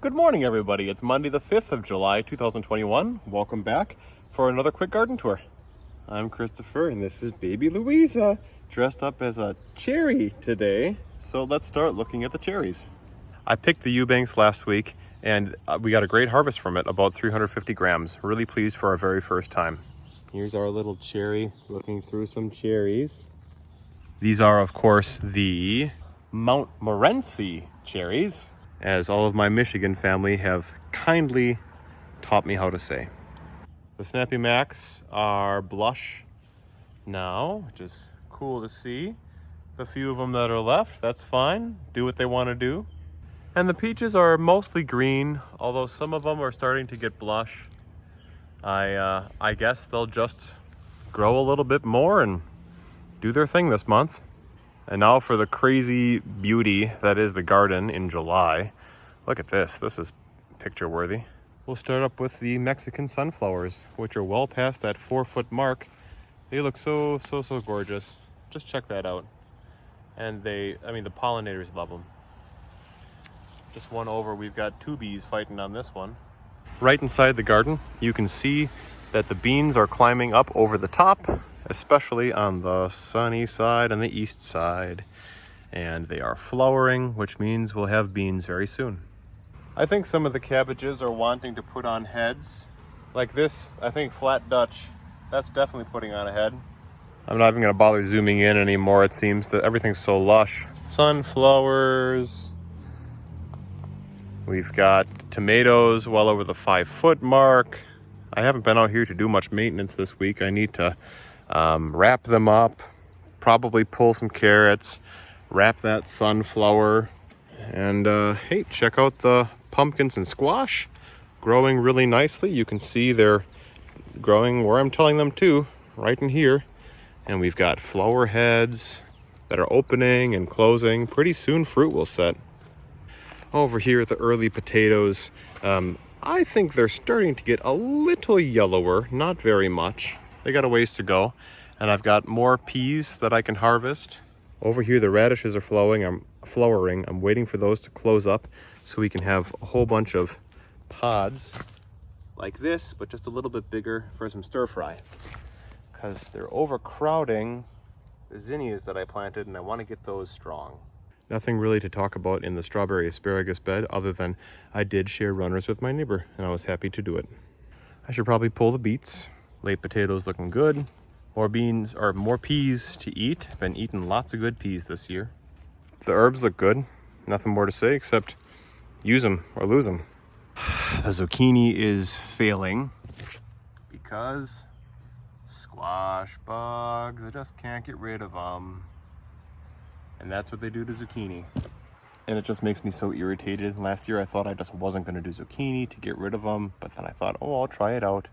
Good morning, everybody. It's Monday the 5th of July, 2021. Welcome back for another quick garden tour. I'm Christopher, and this is baby Louisa, dressed up as a cherry today. So let's start looking at the cherries. I picked the Eubanks last week, and we got a great harvest from it, about 350 grams. Really pleased for our very first time. Here's our little cherry, looking through some cherries. These are, of course, the Montmorency cherries, as all of my Michigan family have kindly taught me how to say. The Snappy Macs are blush now, which is cool to see. The few of them that are left, that's fine. Do what they want to do. And the peaches are mostly green, although some of them are starting to get blush. I guess they'll just grow a little bit more and do their thing this month. And now for the crazy beauty that is the garden in July. Look at this. This is picture worthy. We'll start up with the Mexican sunflowers, which are well past that 4-foot mark. They look so gorgeous. Just check that out. And the pollinators love them. Just one over, we've got 2 bees fighting on this one. Right inside the garden, you can see that the beans are climbing up over the top, especially on the sunny side and the east side. And they are flowering, which means we'll have beans very soon. I think some of the cabbages are wanting to put on heads. Like this, I think flat Dutch, that's definitely putting on a head. I'm not even gonna bother zooming in anymore. It seems that everything's so lush. Sunflowers. We've got tomatoes well over the 5-foot mark. I haven't been out here to do much maintenance this week. I need to wrap them up, probably pull some carrots, wrap that sunflower, and hey, check out the pumpkins and squash growing really nicely. You can see they're growing where I'm telling them to, right in here. And we've got flower heads that are opening and closing. Pretty soon fruit will set. Over here at the early potatoes, I think they're starting to get a little yellower, not very much. They got a ways to go. And I've got more peas that I can harvest. Over here the radishes are flowering. I'm waiting for those to close up so we can have a whole bunch of pods like this, but just a little bit bigger for some stir fry, because they're overcrowding the zinnias that I planted, and I want to get those strong. Nothing really to talk about in the strawberry asparagus bed other than I did share runners with my neighbor, and I was happy to do it. I should probably pull the beets. Late potatoes looking good. More beans, or more peas to eat. Been eating lots of good peas this year. The herbs look good. Nothing more to say except use them or lose them. The zucchini is failing because squash bugs. I just can't get rid of them. And that's what they do to zucchini. And it just makes me so irritated. Last year I thought I just wasn't going to do zucchini to get rid of them, but then I thought, oh, I'll try it out.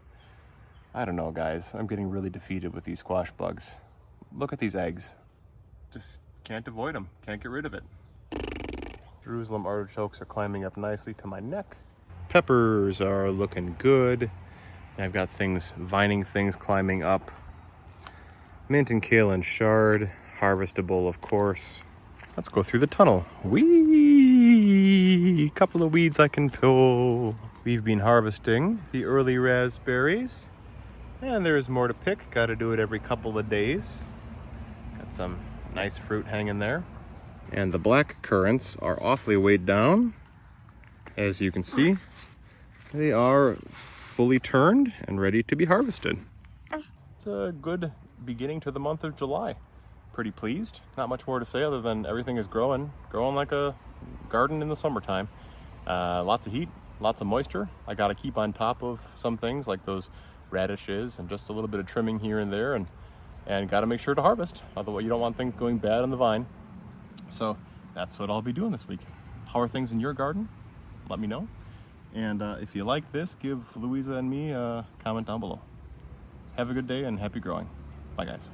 I don't know, guys. I'm getting really defeated with these squash bugs. Look at these eggs. Just can't avoid them. Can't get rid of it. Jerusalem artichokes are climbing up nicely to my neck. Peppers are looking good. And I've got vining things climbing up. Mint and kale and chard, harvestable, of course. Let's go through the tunnel. Whee! Couple of weeds I can pull. We've been harvesting the early raspberries. And there's more to pick. Got to do it every couple of days. Got some nice fruit hanging there. And the black currants are awfully weighed down. As you can see, they are fully turned and ready to be harvested. It's a good beginning to the month of July. Pretty pleased. Not much more to say other than everything is growing like a garden in the summertime. Lots of heat, lots of moisture. I got to keep on top of some things like those radishes and just a little bit of trimming here and there, and got to make sure to harvest. Otherwise you don't want things going bad on the vine. So that's what I'll be doing this week. How are things in your garden? Let me know. And if you like this, give Louisa and me a comment down below. Have a good day and happy growing. Bye, guys.